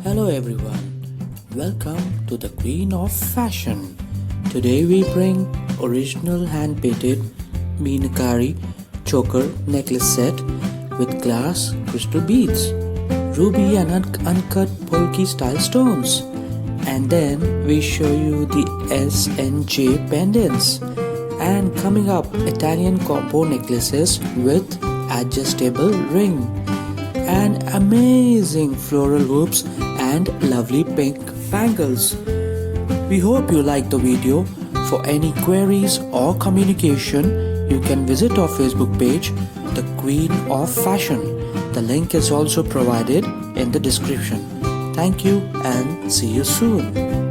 Hello everyone, welcome to the Queen of Fashion. Today we bring original hand-painted meenakari choker necklace set with glass crystal beads, ruby and uncut polki style stones. And then we show you the S and J pendants. And coming up, Italian combo necklaces with adjustable ring and amazing floral hoops and lovely pink bangles. We hope you like the video. For any queries or communication, you can visit our Facebook page, The Queen of Fashion. The link is also provided in the description. Thank you and see you soon.